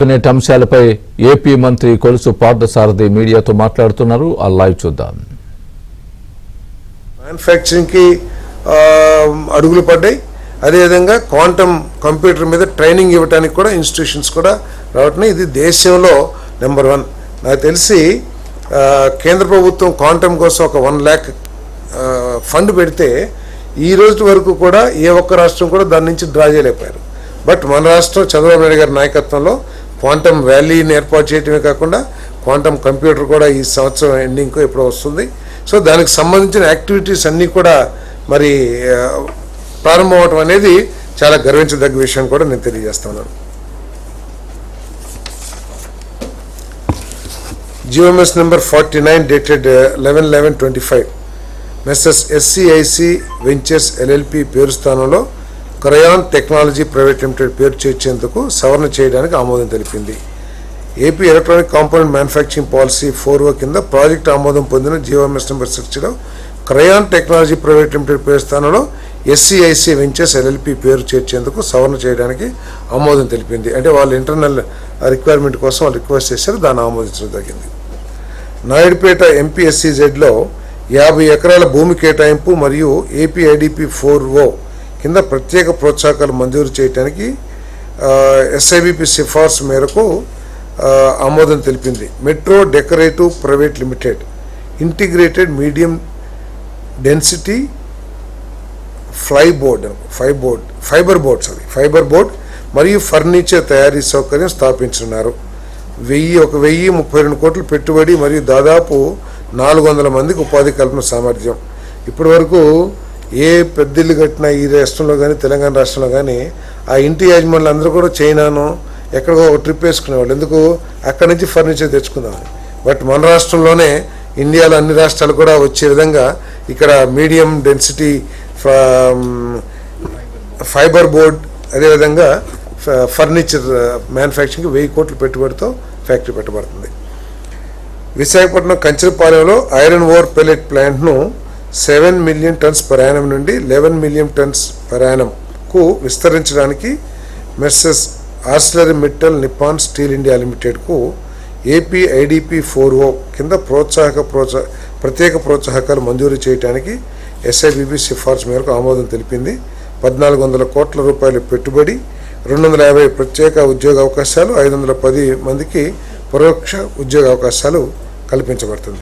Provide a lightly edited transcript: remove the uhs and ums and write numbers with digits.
Cabinet అంశాలపై AP మంత్రి కొలుసు పార్థసారథి మీడియాతో మాట్లాడుతున్నారు. ఆ లైవ్ చూద్దాం. మ్యానుఫ్యాక్చరింగ్ కి అడుగులు పడ్డాయి. అదేవిధంగా క్వాంటమ్ కంప్యూటర్ మీద ట్రైనింగ్ ఇవ్వడానికి కూడా ఇన్స్టిట్యూషన్స్ కూడా రావటం. ఇది దేశంలో నెంబర్ 1. నాకు తెలిసి కేంద్ర ప్రభుత్వం క్వాంటమ్ కోసం ఒక 1 lakh ఫండ్ పెడితే ఈ రోజు వరకు కూడా ఏ ఒక్క రాష్ట్రం కూడా దాని నుంచి డ్రా చేయలేకపోయారు. బట్ మన రాష్ట్రం చంద్రబాబు నాయుడు గారి నాయకత్వంలో క్వాంటమ్ వ్యాలీని ఏర్పాటు చేయడమే కాకుండా క్వాంటమ్ కంప్యూటర్ కూడా ఈ సంవత్సరం ఎండింగ్కు ఎప్పుడో వస్తుంది. సో దానికి సంబంధించిన యాక్టివిటీస్ అన్నీ కూడా మరి ప్రారంభం అవటం అనేది చాలా గర్వించదగ్గ విషయం కూడా నేను తెలియజేస్తున్నాను. GMS number 49 dated 11/11/25 messes SCIC ventures LLP పేరు స్థానంలో క్రయాన్ టెక్నాలజీ ప్రైవేట్ లిమిటెడ్ పేరు చేర్చేందుకు సవరణ చేయడానికి ఆమోదం తెలిపింది. AP electronic component manufacturing policy 4O కింద ప్రాజెక్టు ఆమోదం పొందిన GMS నెంబర్ 60లో క్రయాన్ టెక్నాలజీ ప్రైవేట్ లిమిటెడ్ పేరు స్థానంలో SCIC వెంచర్స్ LLP పేరు చేర్చేందుకు సవరణ చేయడానికి ఆమోదం తెలిపింది. అంటే వాళ్ళు ఇంటర్నల్ రిక్వైర్మెంట్ కోసం వాళ్ళు రిక్వెస్ట్ చేశారు, దాన్ని ఆమోదించడం జరిగింది. నాయుడుపేట MPSCZలో 50 ఎకరాల భూమి కేటాయింపు మరియు APIDP 4O కింద ప్రత్యేక ప్రోత్సాహకాలు మంజూరు చేయడానికి SIBP సిఫార్సు మేరకు ఆమోదం తెలిపింది. Metro decorative private limited integrated medium density fibre board మరియు ఫర్నిచర్ తయారీ సౌకర్యం స్థాపించున్నారు. 1032 కోట్ల పెట్టుబడి మరియు దాదాపు 400 మందికి ఉపాధి కల్పన సామర్థ్యం. ఇప్పటి వరకు ఏ పెద్దిల్లు కట్టినా ఈ రాష్ట్రంలో కానీ తెలంగాణ రాష్ట్రంలో కానీ ఆ ఇంటి యాజమాన్యులు అందరూ కూడా చైనాను ఎక్కడికో ఒక ట్రిప్ వేసుకునేవాళ్ళు. ఎందుకు? అక్కడి నుంచి ఫర్నిచర్ తెచ్చుకుందామని. బట్ మన రాష్ట్రంలోనే ఇండియాలో అన్ని రాష్ట్రాలు కూడా వచ్చే విధంగా ఇక్కడ మీడియం డెన్సిటీ ఫైబర్ బోర్డ్ అదేవిధంగా ఫర్నిచర్ మ్యానుఫ్యాక్చరింగ్కి 1000 కోట్ల పెట్టుబడితో ఫ్యాక్టరీ పెట్టబడుతుంది. విశాఖపట్నం కంచరపాలెంలో ఐరన్ ఓర్ పెల్లెట్ ప్లాంట్ను 7 మిలియన్ టన్స్ పర్ యానం నుండి 11 మిలియన్ టన్స్ పర్ యానంకు విస్తరించడానికి మెస్సెస్ ఆర్సిలర్మిట్టల్ నిప్పాన్ స్టీల్ ఇండియా లిమిటెడ్కు APIDP 4O కింద ప్రత్యేక ప్రోత్సాహకాలు మంజూరు చేయడానికి SIBP సిఫార్సు మేరకు ఆమోదం తెలిపింది. 1400 కోట్ల రూపాయల పెట్టుబడి, 250 ప్రత్యేక ఉద్యోగ అవకాశాలు, 510 మందికి పరోక్ష ఉద్యోగ అవకాశాలు కల్పించబడుతుంది.